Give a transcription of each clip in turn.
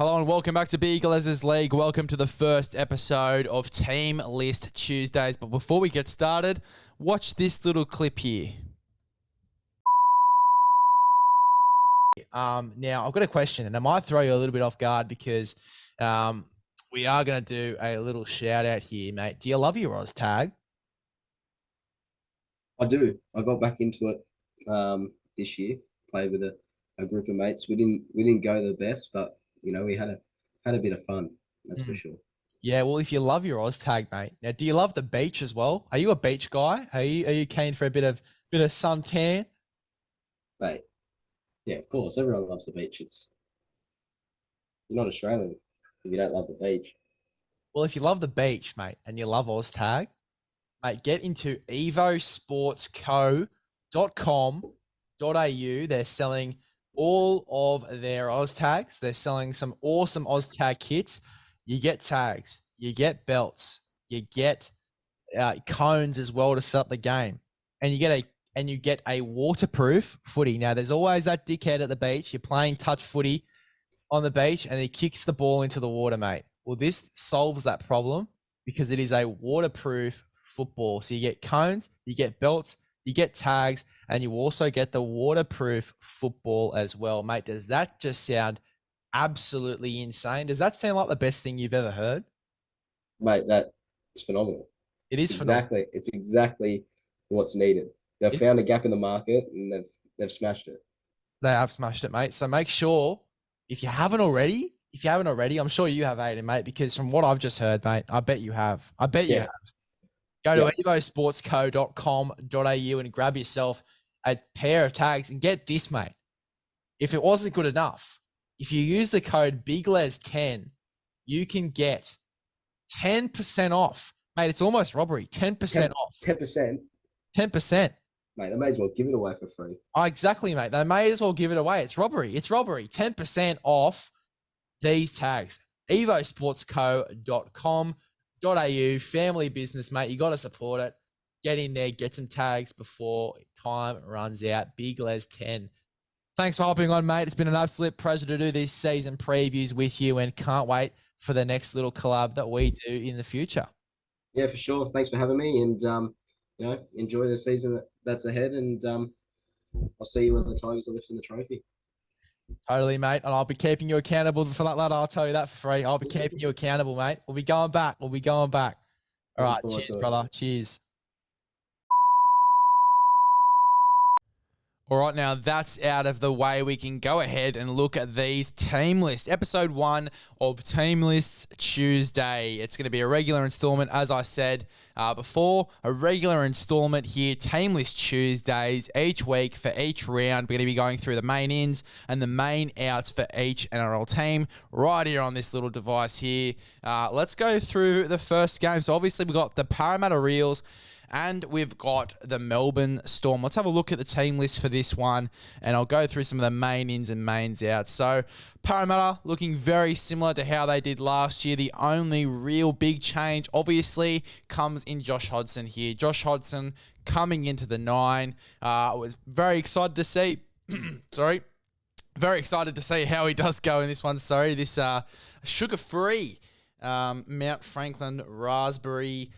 Hello and welcome back to Big LEZ'S League. Welcome to the first episode of Team List Tuesdays. But before we get started, watch this little clip here. Now, I've got a question, and I might throw you a little bit off guard because we are going to do a little shout out here, mate. Do you love your Oz tag? I do. I got back into it this year. Played with a group of mates. We didn't go the best, but we had a bit of fun. That's for sure. Yeah, well, if you love your Oz tag, mate. Now, do you love the beach as well? Are you a beach guy? Are you keen for a bit of suntan? Mate, yeah, of course. Everyone loves the beach. You're not Australian if you don't love the beach. Well, if you love the beach, mate, and you love Oz tag, mate, get into evosportsco.com.au. They're selling all of their Oz tags. They're selling some awesome Oz tag kits. You get tags, you get belts, you get cones as well to set up the game, and you get a waterproof footy. Now, there's always that dickhead at the beach. You're playing touch footy on the beach, and he kicks the ball into the water, mate. Well, this solves that problem because it is a waterproof football. So you get cones, you get belts, you get tags, and you also get the waterproof football as well, mate. Does that just sound absolutely insane? Does that sound like the best thing you've ever heard? Mate, that's phenomenal. It is phenomenal. It's exactly what's needed. They've found a gap in the market and they've smashed it. They have smashed it, mate. So make sure if you haven't already, I'm sure you have, Aiden, mate, because from what I've just heard, mate, I bet you have. You have. Go to evosportsco.com.au and grab yourself a pair of tags and get this, mate. If it wasn't good enough, if you use the code BIGLEZ10, you can get 10% off. Mate, it's almost robbery. 10% off. 10%? 10%. Mate, they may as well give it away for free. Oh, exactly, mate. They may as well give it away. It's robbery. 10% off these tags. evosportsco.com.au. Family business, mate. You got to support it. Get in there. Get some tags before time runs out. Big Les 10. Thanks for hopping on, mate. It's been an absolute pleasure to do these season previews with you and can't wait for the next little collab that we do in the future. Yeah, for sure. Thanks for having me and, enjoy the season that's ahead and I'll see you when the Tigers are lifting the trophy. Totally, mate. And I'll be keeping you accountable for that ladder. I'll tell you that for free. I'll be keeping you accountable, mate. We'll be going back. All right. Cheers, brother. Cheers. All right, now that's out of the way. We can go ahead and look at these team lists. Episode 1 of Team Lists Tuesday. It's going to be a regular installment, as I said before. A regular installment here, Team List Tuesdays. Each week for each round, we're going to be going through the main ins and the main outs for each NRL team right here on this little device here. Let's go through the first game. So obviously we've got the Parramatta Eels and we've got the Melbourne Storm. Let's have a look at the team list for this one, and I'll go through some of the main ins and mains outs. So Parramatta looking very similar to how they did last year. The only real big change, obviously, comes in Josh Hodgson here. Josh Hodgson coming into the 9. I was very excited to see... Very excited to see how he does go in this one. This sugar-free Mount Franklin raspberry...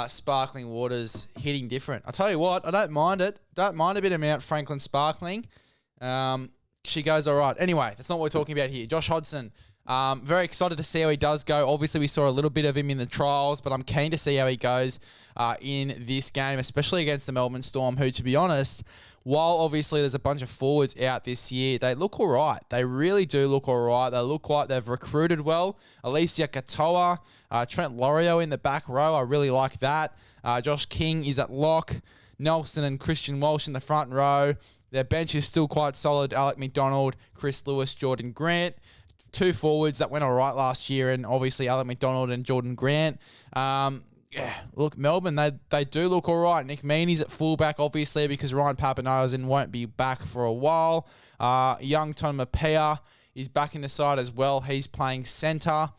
sparkling waters hitting different. I'll tell you what, I don't mind it. Don't mind a bit of Mount Franklin sparkling. She goes all right. Anyway, that's not what we're talking about here. Josh Hodgson, very excited to see how he does go. Obviously, we saw a little bit of him in the trials, but I'm keen to see how he goes in this game, especially against the Melbourne Storm, who, to be honest, while obviously there's a bunch of forwards out this year, they look all right. They really do look all right. They look like they've recruited well. Alicia Katoa, Trent Lorio in the back row. I really like that. Josh King is at lock. Nelson and Christian Walsh in the front row. Their bench is still quite solid. Alec McDonald, Chris Lewis, Jordan Grant. 2 forwards that went all right last year, and obviously Alec McDonald and Jordan Grant. Look, Melbourne, they do look all right. Nick Meaney's at fullback, obviously, because Ryan Papenhuyzen won't be back for a while. Young Tom Mapea is back in the side as well. He's playing centre.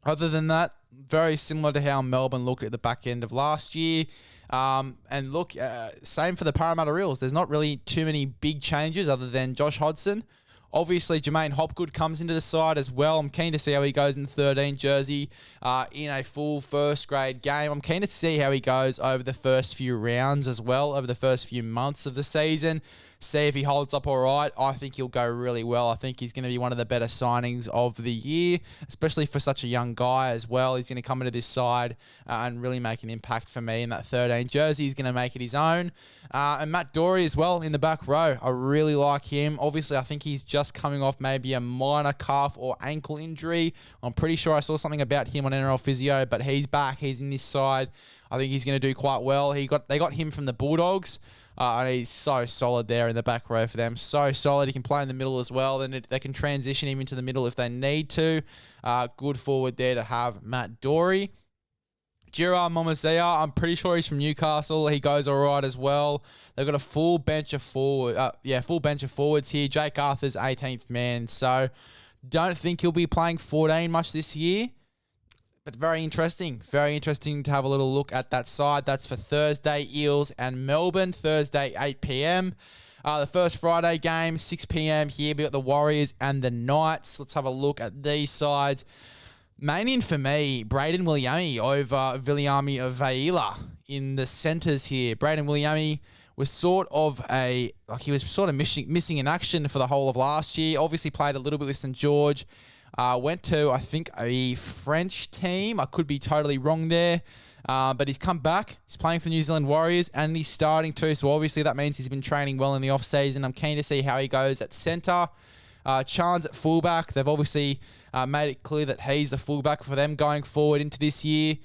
Other than that, very similar to how Melbourne looked at the back end of last year. And look, same for the Parramatta Eels. There's not really too many big changes other than Josh Hodgson. Obviously, Jermaine Hopgood comes into the side as well. I'm keen to see how he goes in the 13 jersey in a full first grade game. I'm keen to see how he goes over the first few rounds as well, over the first few months of the season. See if he holds up all right. I think he'll go really well. I think he's going to be one of the better signings of the year, especially for such a young guy as well. He's going to come into this side and really make an impact for me in that 13 jersey. He's going to make it his own. And Matt Dory as well in the back row. I really like him. Obviously, I think he's just coming off maybe a minor calf or ankle injury. I'm pretty sure I saw something about him on NRL Physio, but he's back. He's in this side. I think he's going to do quite well. They got him from the Bulldogs. And he's so solid there in the back row for them. So solid. He can play in the middle as well. Then they can transition him into the middle if they need to. Good forward there to have Matt Dory. Gerard Momazea, I'm pretty sure he's from Newcastle. He goes all right as well. They've got a full bench of forwards here. Jake Arthur's 18th man. So don't think he'll be playing 14 much this year. But very interesting to have a little look at that side. That's for Thursday, Eels and Melbourne. Thursday, 8 p.m. The first Friday game, 6 p.m. here. We got the Warriors and the Knights. Let's have a look at these sides. Main in for me, Braden Williami over Viliami Vaila in the centres here. Braden Williami was sort of missing in action for the whole of last year. Obviously played a little bit with St. George. Went to, I think, a French team. I could be totally wrong there. But he's come back. He's playing for the New Zealand Warriors, and he's starting too. So obviously that means he's been training well in the off-season. I'm keen to see how he goes at centre. Chance at fullback. They've obviously made it clear that he's the fullback for them going forward into this year.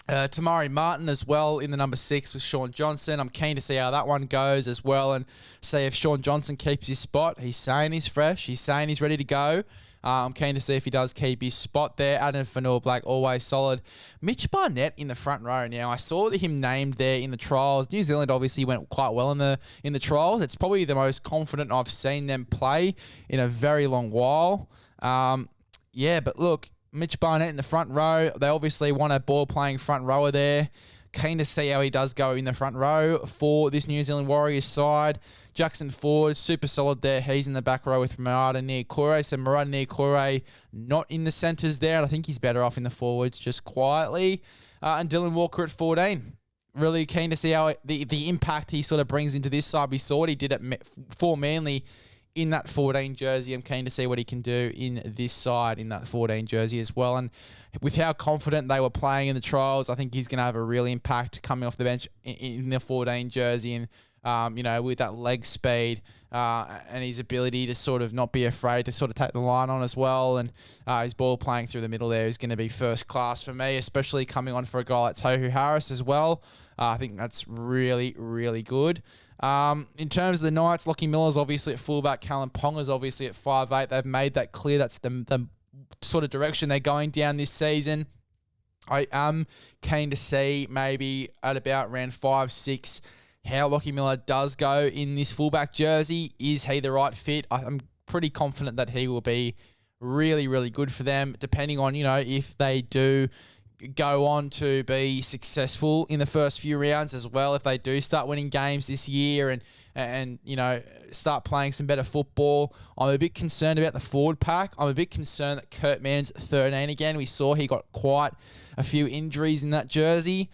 Tamari Martin as well in the number 6 with Sean Johnson. I'm keen to see how that one goes as well and see if Sean Johnson keeps his spot. He's saying he's fresh. He's saying he's ready to go. I'm keen to see if he does keep his spot there. Adam Fanua-Black, always solid. Mitch Barnett in the front row. Now, I saw him named there in the trials. New Zealand obviously went quite well in the trials. It's probably the most confident I've seen them play in a very long while. But look, Mitch Barnett in the front row. They obviously want a ball-playing front rower there. Keen to see how he does go in the front row for this New Zealand Warriors side. Jackson Ford, super solid there. He's in the back row with Murata Niukore. So Murata Niukore not in the centres there. And I think he's better off in the forwards just quietly. And Dylan Walker at 14. Really keen to see how the impact he sort of brings into this side. We saw what he did for Manly in that 14 jersey. I'm keen to see what he can do in this side in that 14 jersey as well. And with how confident they were playing in the trials, I think he's going to have a real impact coming off the bench in the 14 jersey. And, with that leg speed and his ability to sort of not be afraid to sort of take the line on as well. And his ball playing through the middle there is going to be first class for me, especially coming on for a guy like Tohu Harris as well. I think that's really, really good. In terms of the Knights, Lockie Miller's obviously at fullback. Callum Ponga's obviously at 5'8". They've made that clear. That's the sort of direction they're going down this season. I am keen to see maybe at about round 5-6 how Lockie Miller does go in this fullback jersey. Is he the right fit? I'm pretty confident that he will be really, really good for them, depending on, if they do go on to be successful in the first few rounds as well. If they do start winning games this year and start playing some better football. I'm a bit concerned about the forward pack. I'm a bit concerned that Kurt Mann's 13 again. We saw he got quite a few injuries in that jersey.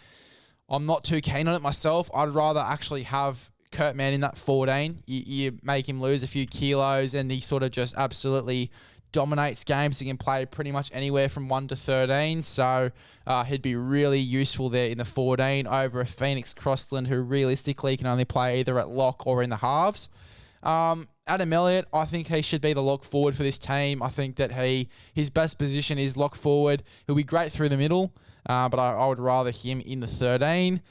I'm not too keen on it myself. I'd rather actually have Kurt Mann in that 14. You make him lose a few kilos and he sort of just absolutely dominates games. He can play pretty much anywhere from 1 to 13. So he'd be really useful there in the 14 over a Phoenix Crossland who realistically can only play either at lock or in the halves. Adam Elliott, I think he should be the lock forward for this team. I think that his best position is lock forward. He'll be great through the middle, but I would rather him in the 13.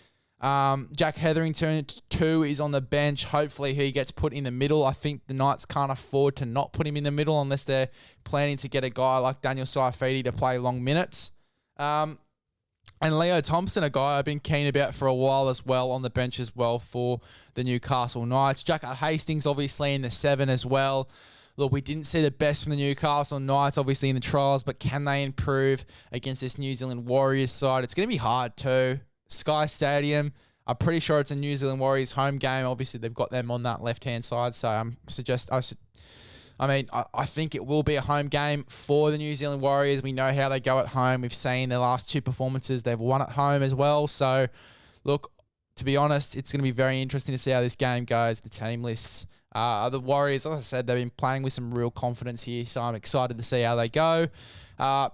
Jack Hetherington, 2, is on the bench. Hopefully he gets put in the middle. I think the Knights can't afford to not put him in the middle unless they're planning to get a guy like Daniel Saifidi to play long minutes. And Leo Thompson, a guy I've been keen about for a while as well, on the bench as well for the Newcastle Knights. Jack Hastings, obviously, in the 7 as well. Look, we didn't see the best from the Newcastle Knights, obviously, in the trials, but can they improve against this New Zealand Warriors side? It's going to be hard too. Sky Stadium, I'm pretty sure it's a New Zealand Warriors home game. Obviously, they've got them on that left-hand side. So I think it will be a home game for the New Zealand Warriors. We know how they go at home. We've seen their last 2 performances. They've won at home as well. So, look, to be honest, it's going to be very interesting to see how this game goes. The team lists. The Warriors, as I said, they've been playing with some real confidence here. So I'm excited to see how they go.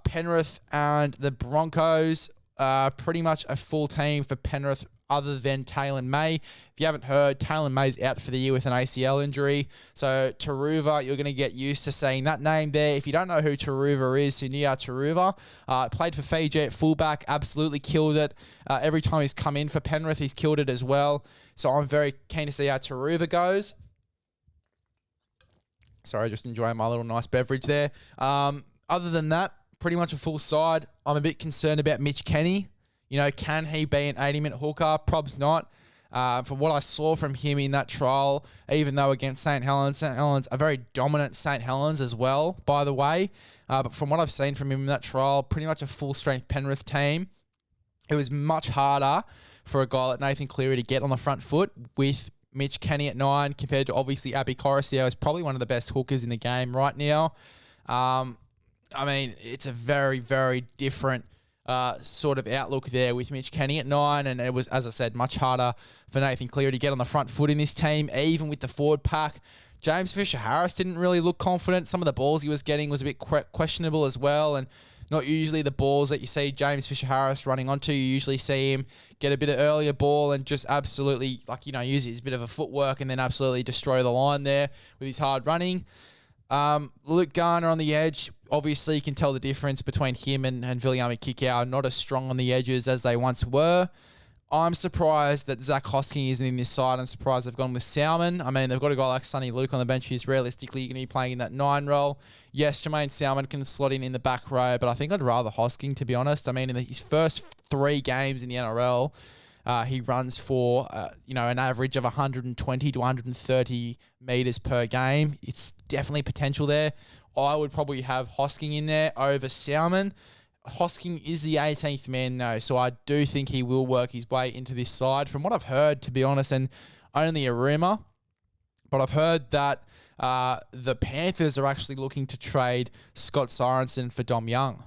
Penrith and the Broncos, pretty much a full team for Penrith other than Taylor May. If you haven't heard, Taylor May's out for the year with an ACL injury. So Taruva, you're going to get used to saying that name there. If you don't know who Taruva is, Sunia Taruva, played for Fiji at fullback, absolutely killed it. Every time he's come in for Penrith, he's killed it as well. So I'm very keen to see how Taruva goes. Sorry, just enjoying my little nice beverage there. Other than that, pretty much a full side. I'm a bit concerned about Mitch Kenny. You know, can he be an 80-minute hooker? Prob's not. From what I saw from him in that trial, even though against St. Helens, a very dominant St. Helens as well, by the way. But from what I've seen from him in that trial, pretty much a full-strength Penrith team. It was much harder for a guy like Nathan Cleary to get on the front foot with Mitch Kenny at 9 compared to obviously Abby Coruscant is probably one of the best hookers in the game right now. It's a very, very different sort of outlook there with Mitch Kenny at 9, and it was, as I said, much harder for Nathan Cleary to get on the front foot in this team, even with the forward pack. James Fisher-Harris didn't really look confident. Some of the balls he was getting was a bit questionable as well, and not usually the balls that you see James Fisher-Harris running onto. You usually see him get a bit of earlier ball and just absolutely, use his bit of a footwork and then absolutely destroy the line there with his hard running. Luke Garner on the edge. Obviously, you can tell the difference between him and Viliami Kikau. Not as strong on the edges as they once were. I'm surprised that Zach Hosking isn't in this side. I'm surprised they've gone with Salmon. I mean, they've got a guy like Sonny Luke on the bench who's realistically going to be playing in that 9 role. Yes, Jermaine Salmon can slot in the back row, but I think I'd rather Hosking, to be honest. I mean, in his first 3 games in the NRL, he runs for, an average of 120 to 130 metres per game. It's definitely potential there. I would probably have Hosking in there over Salmon. Hosking is the 18th man, though, so I do think he will work his way into this side. From what I've heard, to be honest, and only a rumour, but I've heard that the Panthers are actually looking to trade Scott Sorensen for Dom Young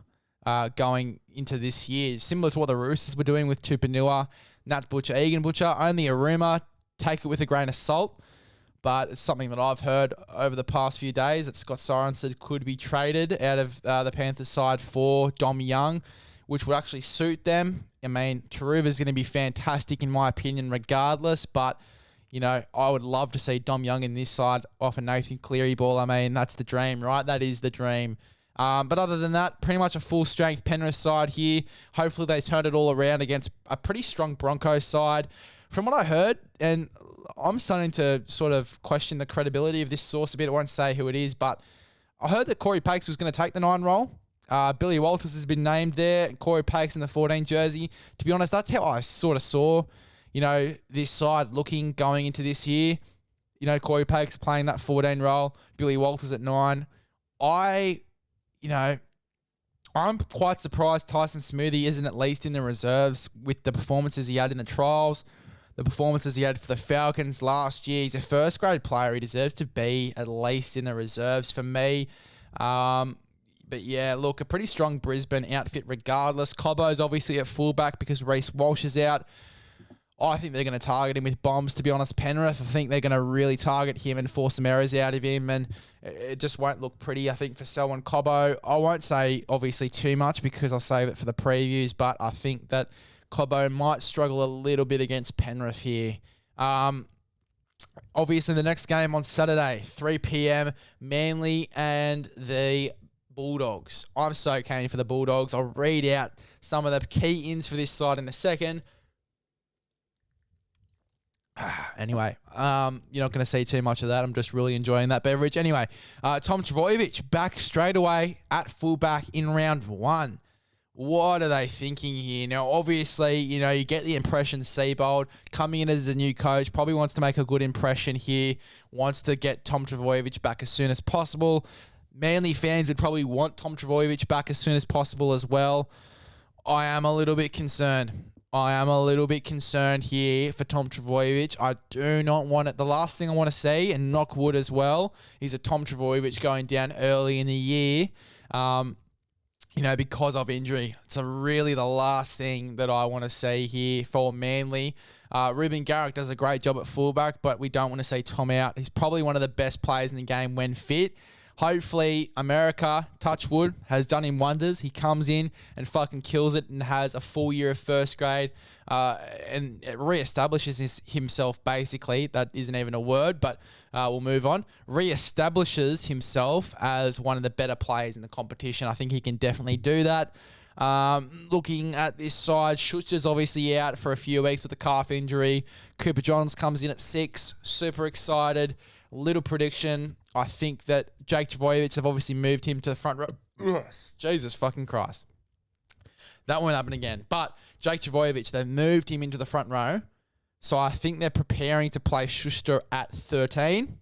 going into this year, similar to what the Roosters were doing with Tupanua, Nat Butcher, Egan Butcher. Only a rumour. Take it with a grain of salt. But it's something that I've heard over the past few days that Scott Sorensen could be traded out of the Panthers side for Dom Young, which would actually suit them. I mean, Taruva's going to be fantastic in my opinion regardless, but, I would love to see Dom Young in this side off a Nathan Cleary ball. I mean, that's the dream, right? That is the dream. But other than that, pretty much a full-strength Penrith side here. Hopefully they turn it all around against a pretty strong Broncos side. From what I heard, and I'm starting to sort of question the credibility of this source a bit. I won't say who it is, but I heard that Corey Pakes was going to take the 9 role. Billy Walters has been named there. Corey Pakes in the 14 jersey. To be honest, that's how I sort of saw, this side looking going into this year. Corey Pakes playing that 14 role. Billy Walters at 9. I'm quite surprised Tyson Smoothie isn't at least in the reserves with the performances he had in the trials. The performances he had for the Falcons last year. He's a first-grade player. He deserves to be at least in the reserves for me. But yeah, look, a pretty strong Brisbane outfit regardless. Cobbo's obviously at fullback because Reece Walsh is out. I think they're going to target him with bombs, to be honest. Penrith, I think they're going to really target him and force some errors out of him, and it just won't look pretty, I think, for Selwyn Cobbo. I won't say, obviously, too much because I'll save it for the previews, but I think that Cobbo might struggle a little bit against Penrith here. Obviously, the next game on Saturday, 3 p.m, Manly and the Bulldogs. I'm so keen for the Bulldogs. I'll read out some of the key ins for this side in a second. Anyway, you're not going to see too much of that. I'm just really enjoying that beverage. Anyway, Tom Trbojevic back straight away at fullback in round 1. What are they thinking here? Now, obviously, you get the impression Seibold coming in as a new coach probably wants to make a good impression here, wants to get Tom Trbojevic back as soon as possible. Manly fans would probably want Tom Trbojevic back as soon as possible as well. I am a little bit concerned. I am a little bit concerned here for Tom Trbojevic. I do not want it. The last thing I want to see, and knock wood as well, is a Tom Trbojevic going down early in the year, because of injury. It's really the last thing that I want to see here for Manly. Ruben Garrick does a great job at fullback, but we don't want to see Tom out. He's probably one of the best players in the game when fit. Hopefully, America, touch wood, has done him wonders. He comes in and fucking kills it and has a full year of first grade and it reestablishes himself, basically. That isn't even a word, but we'll move on. Reestablishes himself as one of the better players in the competition. I think he can definitely do that. Looking at this side, Schuster's obviously out for a few weeks with a calf injury. Cooper Johns comes in at 6. Super excited. Little prediction. I think that Jake Trbojevic have obviously moved him to the front row. Yes. Jesus fucking Christ. That won't happen again. But Jake Trbojevic, they've moved him into the front row. So I think they're preparing to play Schuster at 13.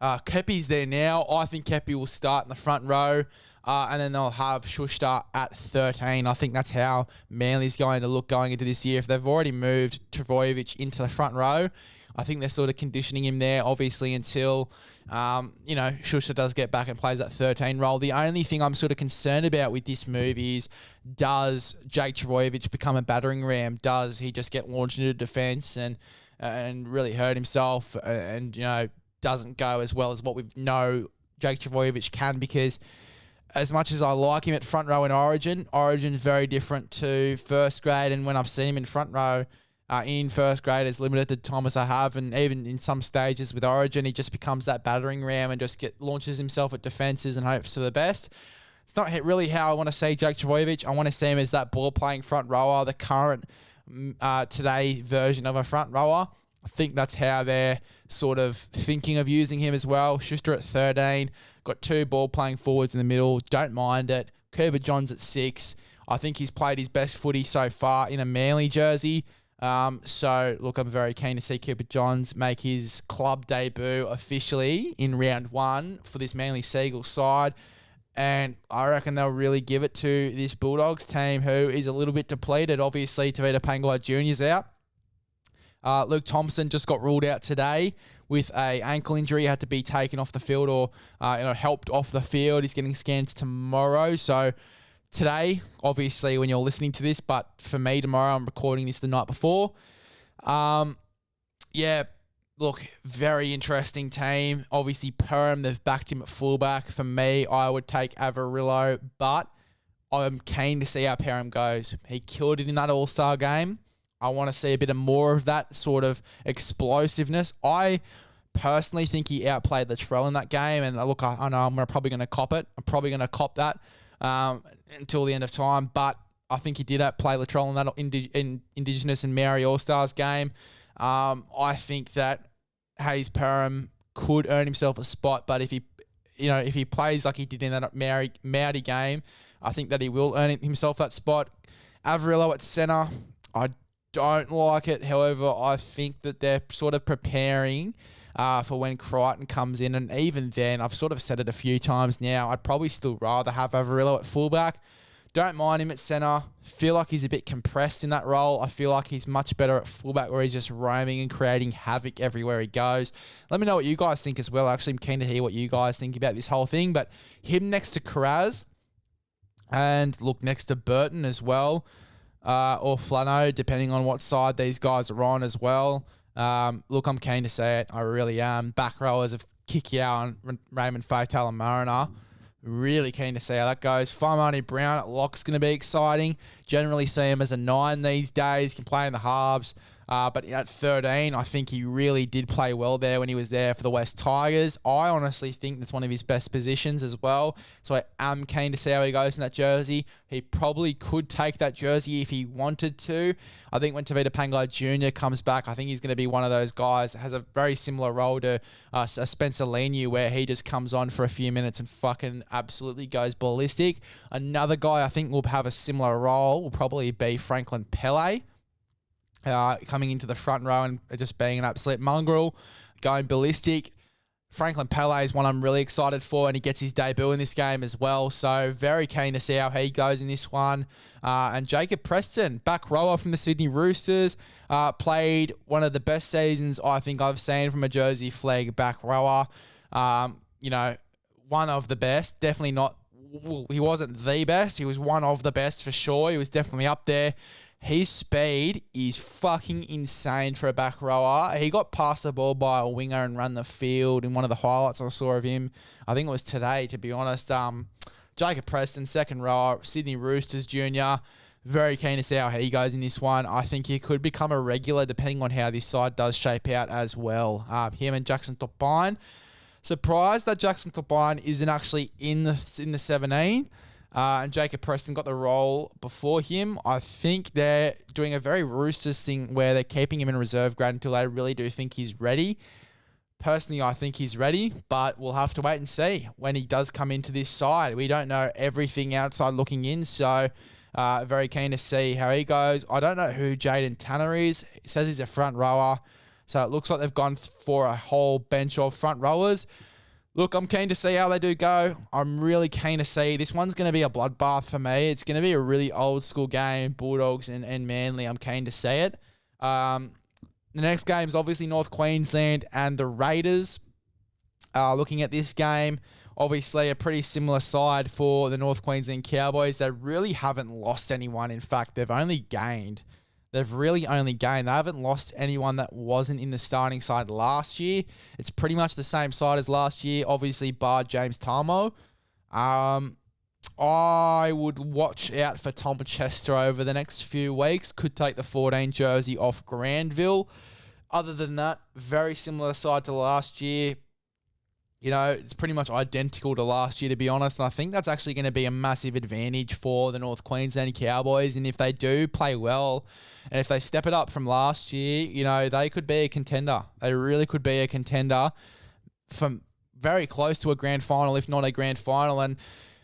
Kepi's there now. I think Kepi will start in the front row. And then they'll have Schuster at 13. I think that's how Manly's going to look going into this year. If they've already moved Trbojevic into the front row, I think they're sort of conditioning him there, obviously, until, Schuster does get back and plays that 13 role. The only thing I'm sort of concerned about with this move is, does Jake Trbojevic become a battering ram? Does he just get launched into defence and really hurt himself and doesn't go as well as what we know Jake Trbojevic can? Because as much as I like him at front row in Origin's very different to first grade, and when I've seen him in front row, in first grade as limited to time as I have, and even in some stages with Origin, he just becomes that battering ram and just launches himself at defences and hopes for the best. It's not really how I want to see Jake Trbojevic. I want to see him as that ball-playing front rower, the current today version of a front rower. I think that's how they're sort of thinking of using him as well. Schuster at 13, got 2 ball-playing forwards in the middle. Don't mind it. Cooper Johns at 6. I think he's played his best footy so far in a Manly jersey. So, look, I'm very keen to see Cooper Johns make his club debut officially in round 1 for this Manly Seagulls side. And I reckon they'll really give it to this Bulldogs team, who is a little bit depleted. Obviously, Tavita Pangai Jr.'s out. Luke Thompson just got ruled out today with a ankle injury. Had to be taken off the field or helped off the field. He's getting scanned tomorrow. So today, obviously, when you're listening to this, but for me tomorrow, I'm recording this the night before. Look, very interesting team. Obviously, Perm, they've backed him at fullback. For me, I would take Averillo, but I'm keen to see how Perham goes. He killed it in that All-Star game. I want to see a bit of more of that sort of explosiveness. I personally think he outplayed Latrell in that game, and look, I know I'm probably going to cop it. I'm probably going to cop that until the end of time, but I think he did outplay Latrell in that Indigenous and Maori All-Stars game. I think that Hayes Perham could earn himself a spot, but if he plays like he did in that Maori game, I think that he will earn himself that spot. Averillo at centre, I don't like it. However, I think that they're sort of preparing for when Crichton comes in, and even then, I've sort of said it a few times now, I'd probably still rather have Averillo at fullback. Don't mind him at centre. Feel like he's a bit compressed in that role. I feel like he's much better at fullback, where he's just roaming and creating havoc everywhere he goes. Let me know what you guys think as well. Actually, I'm keen to hear what you guys think about this whole thing. But him next to Karaz, and look, next to Burton as well, or Flano, depending on what side these guys are on as well. Look, I'm keen to see it. I really am. Back rowers of Kikiao and Raymond Fatal and Mariner. Really keen to see how that goes. Faimani Brown at lock's going to be exciting. Generally see him as a 9 these days. Can play in the halves. But at 13, I think he really did play well there when he was there for the West Tigers. I honestly think that's one of his best positions as well. So I am keen to see how he goes in that jersey. He probably could take that jersey if he wanted to. I think when Tavita Pangai Jr. comes back, I think he's going to be one of those guys that has a very similar role to Spencer Leniu, where he just comes on for a few minutes and fucking absolutely goes ballistic. Another guy I think will have a similar role will probably be Franklin Pele. Coming into the front row and just being an absolute mongrel, going ballistic. Franklin Pele is one I'm really excited for, and he gets his debut in this game as well. So very keen to see how he goes in this one. And Jacob Preston, back rower from the Sydney Roosters, played one of the best seasons I think I've seen from a Jersey flag back rower. One of the best. Definitely not. Well, he wasn't the best. He was one of the best for sure. He was definitely up there. His speed is fucking insane for a back rower. He got passed the ball by a winger and ran the field in one of the highlights I saw of him. I think it was today, to be honest. Jacob Preston, second rower, Sydney Roosters junior. Very keen to see how he goes in this one. I think he could become a regular depending on how this side does shape out as well. Him and Jackson Topine. Surprised that Jackson Topine isn't actually in the 17. And Jacob Preston got the role before him. I think they're doing a very Roosters thing where they're keeping him in reserve grade until they really do think he's ready. Personally, I think he's ready, but we'll have to wait and see when he does come into this side. We don't know everything outside looking in, so very keen to see how he goes. I don't know who Jaden Tanner is. He says he's a front rower, so it looks like they've gone for a whole bench of front rowers. Look, I'm keen to see how they do go. I'm really keen to see. This one's going to be a bloodbath for me. It's going to be a really old school game, Bulldogs and Manly. I'm keen to see it. The next game is obviously North Queensland and the Raiders. Looking at this game, obviously a pretty similar side for the North Queensland Cowboys. They really haven't lost anyone. In fact, they've only gained. They've really only gained. They haven't lost anyone that wasn't in the starting side last year. It's pretty much the same side as last year, obviously bar James Tarmo. I would watch out for Tom Chester over the next few weeks. Could take the 14 jersey off Granville. Other than that, very similar side to last year. It's pretty much identical to last year, to be honest. And I think that's actually going to be a massive advantage for the North Queensland Cowboys. And if they do play well, and if they step it up from last year, they could be a contender. They really could be a contender from very close to a grand final, if not a grand final. And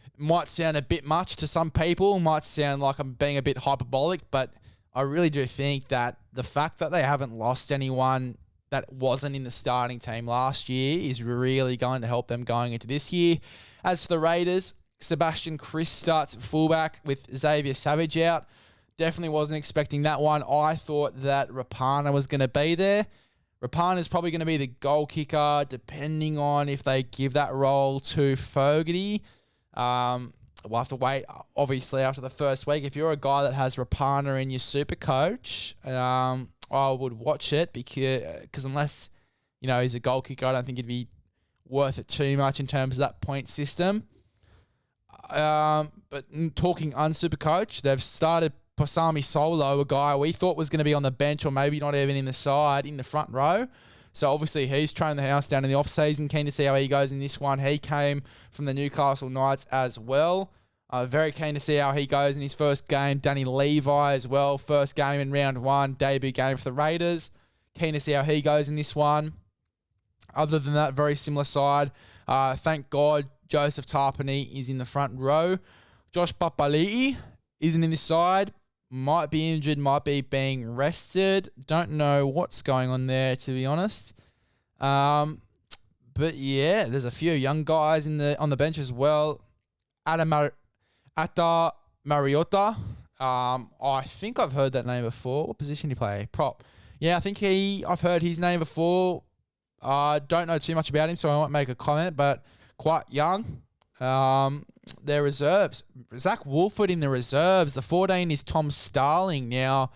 it might sound a bit much to some people. It might sound like I'm being a bit hyperbolic, but I really do think that the fact that they haven't lost anyone that wasn't in the starting team last year is really going to help them going into this year. As for the Raiders, Sebastian Chris starts at fullback with Xavier Savage out. Definitely wasn't expecting that one. I thought that Rapana was going to be there. Rapana is probably going to be the goal kicker, depending on if they give that role to Fogarty. We'll have to wait, obviously, after the first week. If you're a guy that has Rapana in your super coach, I would watch it because unless, he's a goal kicker, I don't think it'd be worth it too much in terms of that point system. But talking unsuper coach, they've started Pasami Solo, a guy we thought was going to be on the bench or maybe not even in the side, in the front row. So obviously he's trained the house down in the off-season. Keen to see how he goes in this one. He came from the Newcastle Knights as well. Very keen to see how he goes in his first game. Danny Levi as well. First game in round one. Debut game for the Raiders. Keen to see how he goes in this one. Other than that, very similar side. Thank God Joseph Tarpany is in the front row. Josh Papali'i isn't in this side. Might be injured. Might be being rested. Don't know what's going on there, to be honest. But yeah, there's a few young guys on the bench as well. Atta Mariota. I think I've heard that name before. What position did he play? Prop. Yeah, I think I've heard his name before. Don't know too much about him, so I won't make a comment, but quite young. Their reserves. Zach Wolford in the reserves. The 14 is Tom Starling. Now,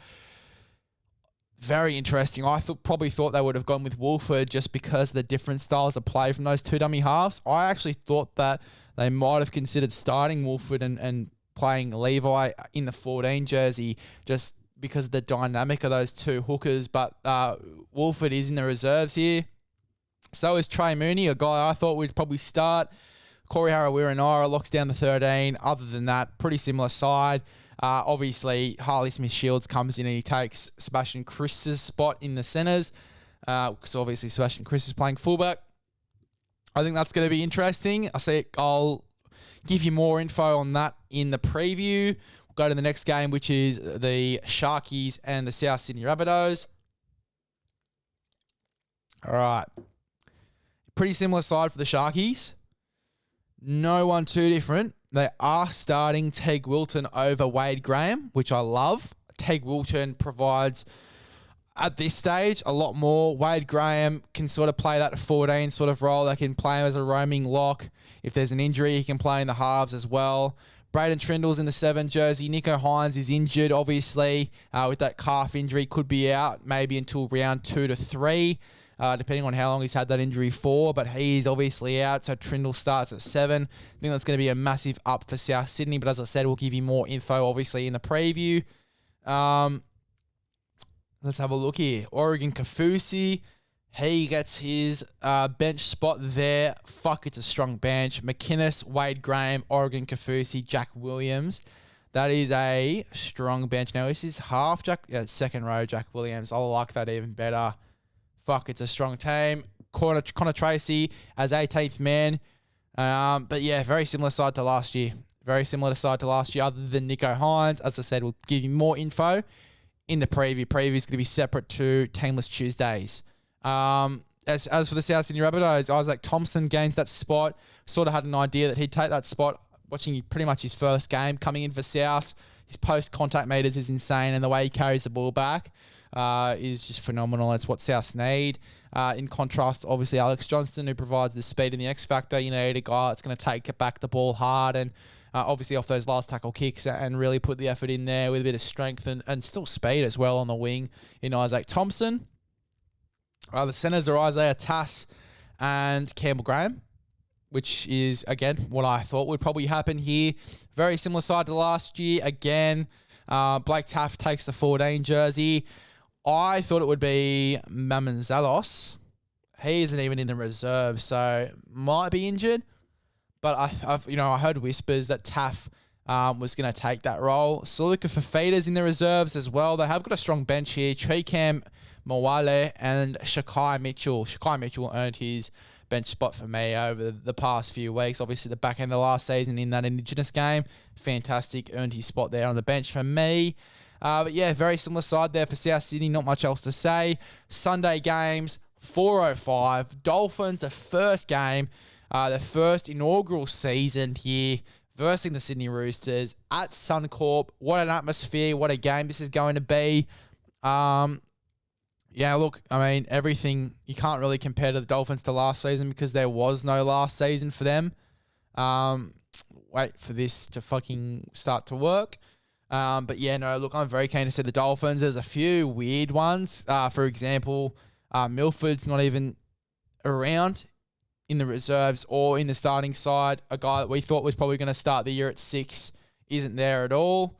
very interesting. I probably thought they would have gone with Wolford just because of the different styles of play from those two dummy halves. I actually thought that they might have considered starting Wolford and playing Levi in the 14 jersey just because of the dynamic of those two hookers. But Wolford is in the reserves here. So is Trey Mooney, a guy I thought would probably start. Corey Harawira-Naira locks down the 13. Other than that, pretty similar side. Obviously, Harley Smith-Shields comes in and he takes Sebastian Chris's spot in the centres. Because obviously Sebastian Chris is playing fullback. I think that's going to be interesting. I'll give you more info on that in the preview. We'll go to the next game, which is the Sharkies and the South Sydney Rabbitohs. All right. Pretty similar side for the Sharkies. No one too different. They are starting Teague Wilton over Wade Graham, which I love. Teague Wilton provides, at this stage, a lot more. Wade Graham can sort of play that 14 sort of role. They can play him as a roaming lock. If there's an injury, he can play in the halves as well. Braden Trindle's in the 7 jersey. Nico Hines is injured, obviously, with that calf injury. Could be out maybe until round 2 to 3, depending on how long he's had that injury for. But he's obviously out, so Trindle starts at 7. I think that's going to be a massive up for South Sydney. But as I said, we'll give you more info, obviously, in the preview. Let's have a look here. Oregon Kafusi. He gets his bench spot there. Fuck, it's a strong bench. McInnes, Wade Graham, Oregon Kafusi, Jack Williams. That is a strong bench. Now, this is half second row Jack Williams. I like that even better. Fuck, it's a strong team. Connor Tracy as 18th man. But yeah, very similar side to last year. Very similar side to last year, other than Nico Hines. As I said, we'll give you more info in the preview. Preview is going to be separate to Teamless Tuesdays. As for the South Sydney Rabbitohs, Isaac Thompson gains that spot. Sort of had an idea that he'd take that spot watching pretty much his first game coming in for South. His post-contact meters is insane, and the way he carries the ball back is just phenomenal. It's what Souths need. In contrast, obviously, Alex Johnston, who provides the speed and the X factor. You need a guy that's going to take back the ball hard and obviously off those last tackle kicks and really put the effort in there with a bit of strength and still speed as well on the wing in Isaac Thompson. The centers are Isaiah Tass and Campbell Graham, which is, again, what I thought would probably happen here. Very similar side to last year. Again, Blake Taft takes the 14 jersey. I thought it would be Mamanzalos. He isn't even in the reserve, so might be injured. But I heard whispers that Taff was going to take that role. Suluka Fafita's in the reserves as well. They have got a strong bench here. Tricam Mawale and Shakai Mitchell. Shakai Mitchell earned his bench spot for me over the past few weeks. Obviously, the back end of last season in that Indigenous game. Fantastic. Earned his spot there on the bench for me. But yeah, very similar side there for South Sydney. Not much else to say. Sunday games, 4:05. Dolphins, the first game, the first inaugural season here versus the Sydney Roosters at Suncorp. What an atmosphere. What a game this is going to be. Yeah, look, I mean, everything, you can't really compare to the Dolphins to last season because there was no last season for them. Wait for this to fucking start to work. But yeah, no, look, I'm very keen to see the Dolphins. There's a few weird ones. For example, Milford's not even around in the reserves or in the starting side. A guy that we thought was probably going to start the year at 6 isn't there at all.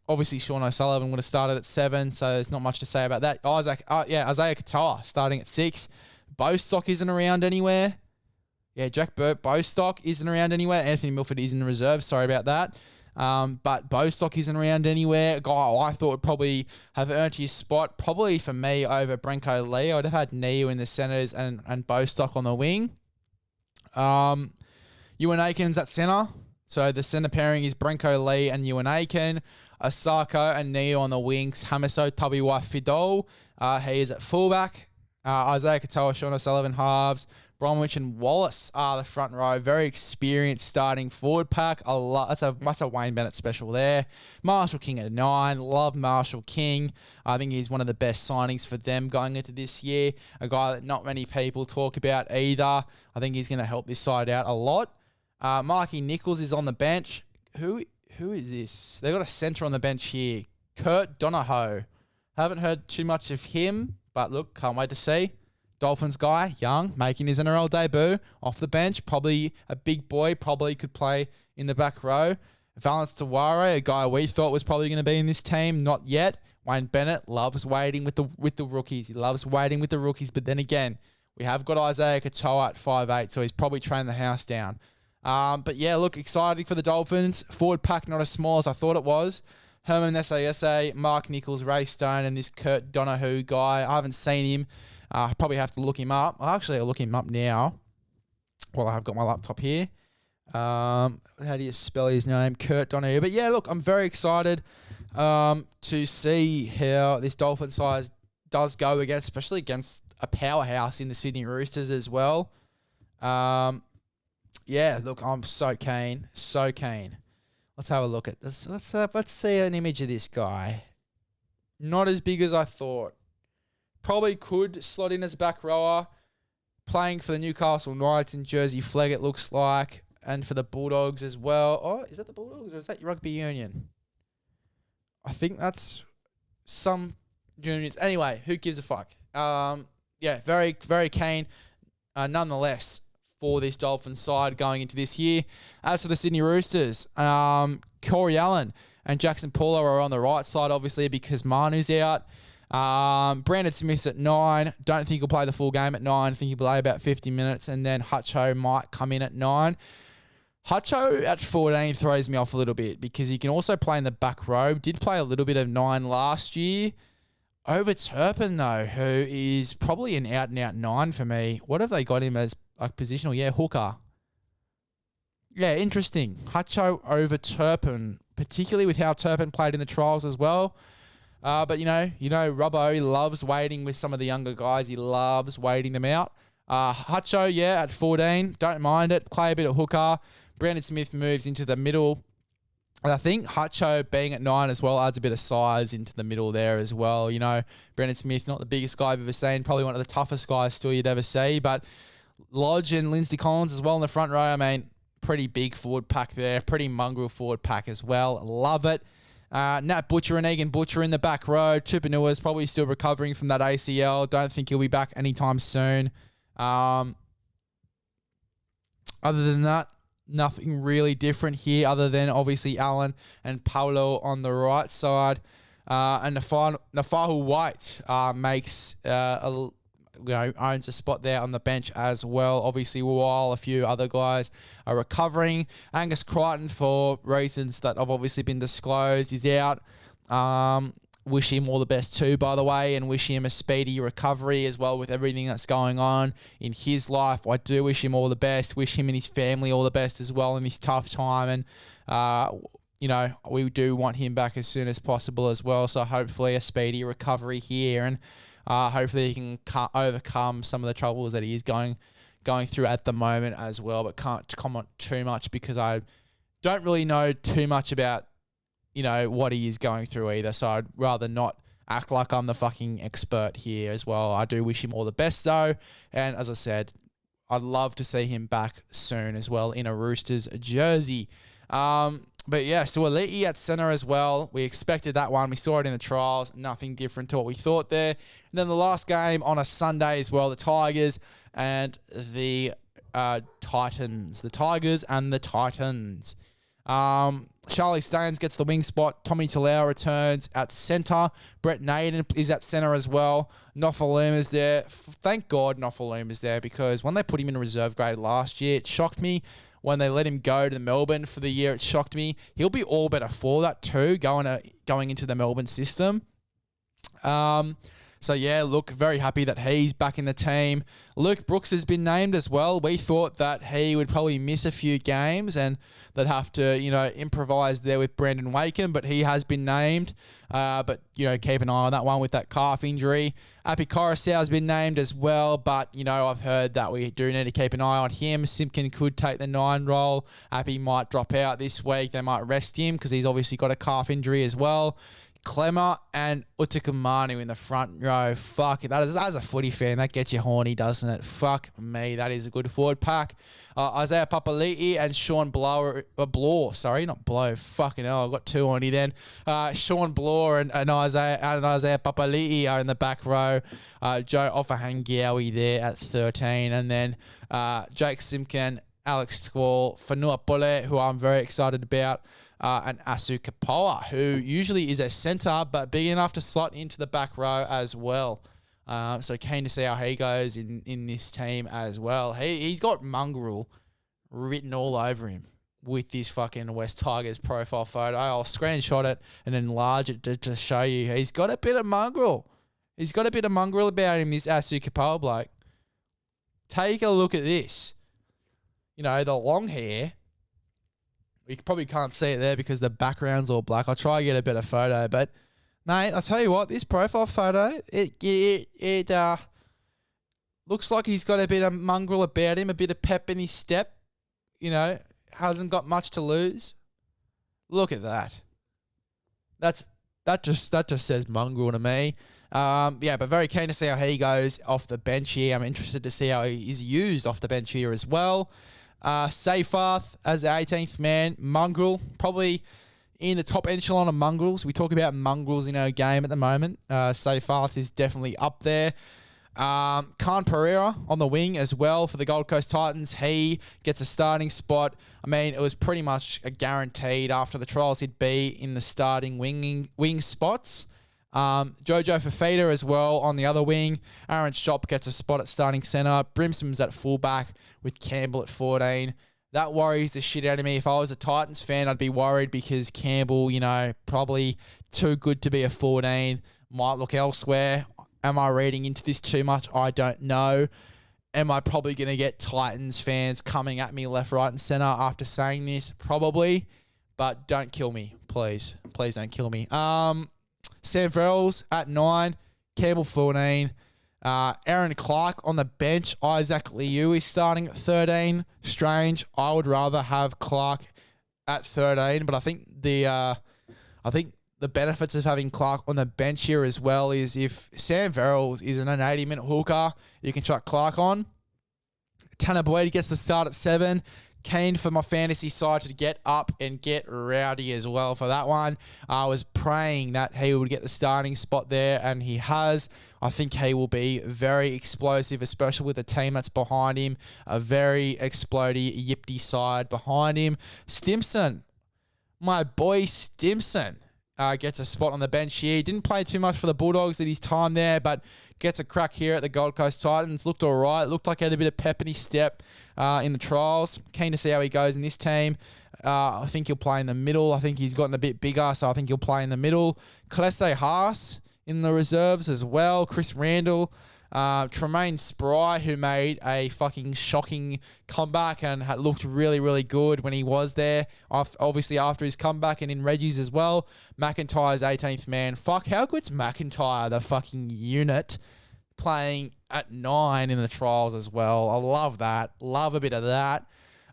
Obviously, Sean O'Sullivan would have started at 7, so there's not much to say about that. Isaiah Katoa starting at 6. Bostock isn't around anywhere. Yeah, Jack Bostock isn't around anywhere. Anthony Milford is in the reserve. Sorry about that. But Bostock isn't around anywhere. A guy I thought would probably have earned his spot, probably for me, over Brenko Lee. I'd have had Neo in the centres and Bostock on the wing. Ewan Aiken's at centre. So the centre pairing is Brenko Lee and Ewan Aiken. Asako and Neo on the wings. Hamiso Tabiwa Fidol. He is at fullback. Isaiah Katoa, Sean O'Sullivan halves. Bromwich and Wallace are the front row. Very experienced starting forward pack. That's a Wayne Bennett special there. Marshall King at 9. Love Marshall King. I think he's one of the best signings for them going into this year. A guy that not many people talk about either. I think he's going to help this side out a lot. Marky Nichols is on the bench. Who is this? They got a centre on the bench here. Kurt Donahoe. Haven't heard too much of him, but look, can't wait to see. Dolphins guy, young, making his NRL debut off the bench. Probably a big boy, probably could play in the back row. Valence Taware, a guy we thought was probably going to be in this team, not yet. Wayne Bennett loves waiting with the rookies. He loves waiting with the rookies, but then again, we have got Isaiah Katoa at 5'8", so he's probably trained the house down. But yeah, look, exciting for the Dolphins. Forward pack not as small as I thought it was. Herman Nessa, Mark Nichols, Ray Stone, and this Kurt Donohue guy. I haven't seen him. I probably have to look him up. I'll look him up now while I've got my laptop here. How do you spell his name? Kurt Donohue. But yeah, look, I'm very excited to see how this Dolphin side does go against, especially against a powerhouse in the Sydney Roosters as well. Yeah, look, I'm so keen. So keen. Let's have a look at this. Let's see an image of this guy. Not as big as I thought. Probably could slot in as a back rower. Playing for the Newcastle Knights in Jersey Flag, it looks like. And for the Bulldogs as well. Oh, is that the Bulldogs or is that Rugby Union? I think that's some juniors. Anyway, who gives a fuck? Yeah, very, very keen. Nonetheless, for this Dolphins side going into this year. As for the Sydney Roosters, Corey Allen and Jackson Paulo are on the right side, obviously, because Manu's out. Brandon Smith's at 9. Don't think he'll play the full game at 9. I think he'll play about 50 minutes, and then Hutcho might come in at 9. Hutcho at 14 throws me off a little bit because he can also play in the back row. Did play a little bit of 9 last year. Over Turpin, though, who is probably an out-and-out 9 for me. What have they got him as a positional? Yeah, hooker. Yeah, interesting. Hutcho over Turpin, particularly with how Turpin played in the trials as well. But, you know, Robbo, he loves waiting with some of the younger guys. He loves waiting them out. Hutcho, yeah, at 14. Don't mind it. Play a bit of hooker. Brandon Smith moves into the middle. And I think Hutcho being at 9 as well adds a bit of size into the middle there as well. You know, Brandon Smith, not the biggest guy I've ever seen. Probably one of the toughest guys still you'd ever see. But Lodge and Lindsay Collins as well in the front row. I mean, pretty big forward pack there. Pretty mongrel forward pack as well. Love it. Nat Butcher and Egan Butcher in the back row. Tupanua's probably still recovering from that ACL. Don't think he'll be back anytime soon. Other than that, nothing really different here other than obviously Allen and Paulo on the right side. And Nafahu White makes owns a spot there on the bench as well. Obviously, while a few other guys are recovering. Angus Crichton, for reasons that have obviously been disclosed, is out. Wish him all the best too, by the way, and wish him a speedy recovery as well with everything that's going on in his life. I do wish him all the best. Wish him and his family all the best as well in this tough time. And, we do want him back as soon as possible as well. So hopefully a speedy recovery here, and hopefully he can overcome some of the troubles that he is going through at the moment as well. But can't comment too much because I don't really know too much about what he is going through either. So I'd rather not act like I'm the fucking expert here as well. I do wish him all the best though. And as I said, I'd love to see him back soon as well in a Roosters jersey. But yeah, so Aliti at centre as well. We expected that one. We saw it in the trials. Nothing different to what we thought there. And then the last game on a Sunday as well, the Tigers and the Titans. The Tigers and the Titans. Charlie Staines gets the wing spot. Tommy Talau returns at centre. Brett Naden is at centre as well. Nofaluma's there. Thank God Nofaluma's there, because when they put him in reserve grade last year, it shocked me. When they let him go to Melbourne for the year, it shocked me. He'll be all better for that too, going into the Melbourne system. So yeah, look, very happy that he's back in the team. Luke Brooks has been named as well. We thought that he would probably miss a few games and they'd have to, improvise there with Brandon Wakem, but he has been named. But keep an eye on that one with that calf injury. Api Coruscant has been named as well, but, I've heard that we do need to keep an eye on him. Simpkin could take the 9 role. Api might drop out this week. They might rest him because he's obviously got a calf injury as well. Clemmer and Utakamanu in the front row. Fuck it. As a footy fan, that gets you horny, doesn't it? Fuck me. That is a good forward pack. Isaiah Papali'i and Sean Bloor. Sorry, not Blow. Fucking hell, I got 2 on you then. Sean Bloor and Isaiah Papali'i are in the back row. Joe Ofahangiawi there at 13. And then Jake Simpkin, Alex Squall, Fanua Pole, who I'm very excited about. And Asu Kapoa, who usually is a centre, but big enough to slot into the back row as well. So keen to see how he goes in this team as well. He's got mongrel written all over him with this fucking West Tigers profile photo. I'll screenshot it and enlarge it to show you. He's got a bit of mongrel. He's got a bit of mongrel about him, this Asu Kapoa bloke. Take a look at this. The long hair. You probably can't see it there because the background's all black. I'll try to get a better photo, but mate, I'll tell you what, this profile photo, it Looks like he's got a bit of mongrel about him, a bit of pep in his step. You know, hasn't got much to lose. Look at that. That just says mongrel to me. But very keen to see how he goes off the bench here. I'm interested to see how he is used off the bench here as well. Seyfarth as the 18th man. Mongrel, probably in the top echelon of mongrels. We talk about mongrels in our game at the moment. Seyfarth is definitely up there. Khan Pereira on the wing as well for the Gold Coast Titans. He gets a starting spot. I mean, it was pretty much a guaranteed after the trials he'd be in the starting wing spots. Jojo Fafita as well on the other wing. Aaron Shop gets a spot at starting centre. Brimson's at fullback with Campbell at 14. That worries the shit out of me. If I was a Titans fan, I'd be worried because Campbell, probably too good to be a 14. Might look elsewhere. Am I reading into this too much? I don't know. Am I probably going to get Titans fans coming at me left, right, and centre after saying this? Probably. But don't kill me, please. Please don't kill me. Sam Verrills at 9. Campbell 14. Aaron Clark on the bench. Isaac Liu is starting at 13. Strange. I would rather have Clark at 13, but I think the benefits of having Clark on the bench here as well is if Sam Verrills is an 80-minute hooker, you can chuck Clark on. Tanner Boyd gets the start at 7. Keen for my fantasy side to get up and get rowdy as well for that one. I was praying that he would get the starting spot there, and he has. I think he will be very explosive, especially with the team that's behind him. A very explodey, yippy side behind him. Stimson, my boy Stimson, gets a spot on the bench here. Didn't play too much for the Bulldogs at his time there, but gets a crack here at the Gold Coast Titans. Looked all right. Looked like he had a bit of pep in his step in the trials. Keen to see how he goes in this team. I think he'll play in the middle. I think he's gotten a bit bigger, so I think he'll play in the middle. Kalese Haas in the reserves as well. Chris Randall. Tremaine Spry, who made a fucking shocking comeback and had looked really, really good when he was there. Obviously, after his comeback and in Reggie's as well. McIntyre's 18th man. Fuck, how good's McIntyre, the fucking unit, playing at 9 in the trials as well. I love that. Love a bit of that.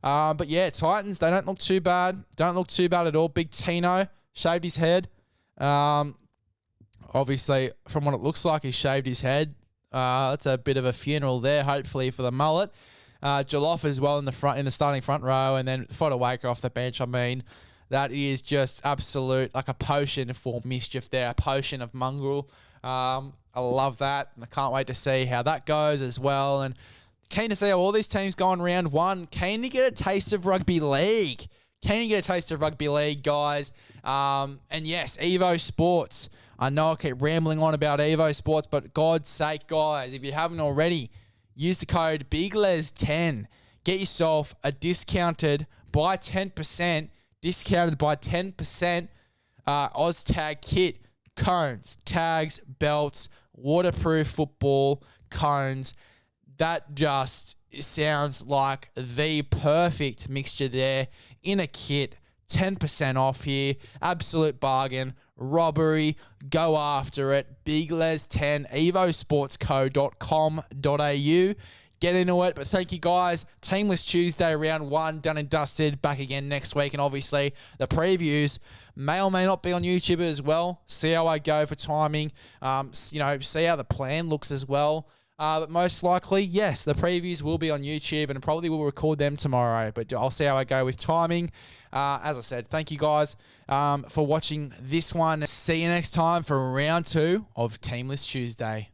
But yeah, Titans, they don't look too bad. Don't look too bad at all. Big Tino shaved his head. Obviously, from what it looks like, he shaved his head. That's a bit of a funeral there, hopefully, for the mullet. Joloff as well in the starting front row, and then Fodder Waker off the bench. I mean, that is just absolute, like a potion for mischief there, a potion of mongrel. I love that, and I can't wait to see how that goes as well. And keen to see how all these teams go in round 1. Keen to get a taste of rugby league. Keen to get a taste of rugby league, guys. And yes, Evo Sports. I know I keep rambling on about Evo Sports, but God's sake, guys, if you haven't already, use the code BIGLES10. Get yourself a discounted by 10% OzTag kit. Cones, tags, belts, waterproof football, cones. That just sounds like the perfect mixture there in a kit. 10% off here. Absolute bargain. Robbery. Go after it. BigLes10, evosportsco.com.au. Get into it. But thank you, guys. Teamless Tuesday, round 1, done and dusted. Back again next week. And obviously, the previews may or may not be on YouTube as well. See how I go for timing. See how the plan looks as well. But most likely, yes, the previews will be on YouTube and probably will record them tomorrow. But I'll see how I go with timing. As I said, thank you guys for watching this one. See you next time for round 2 of Teamless Tuesday.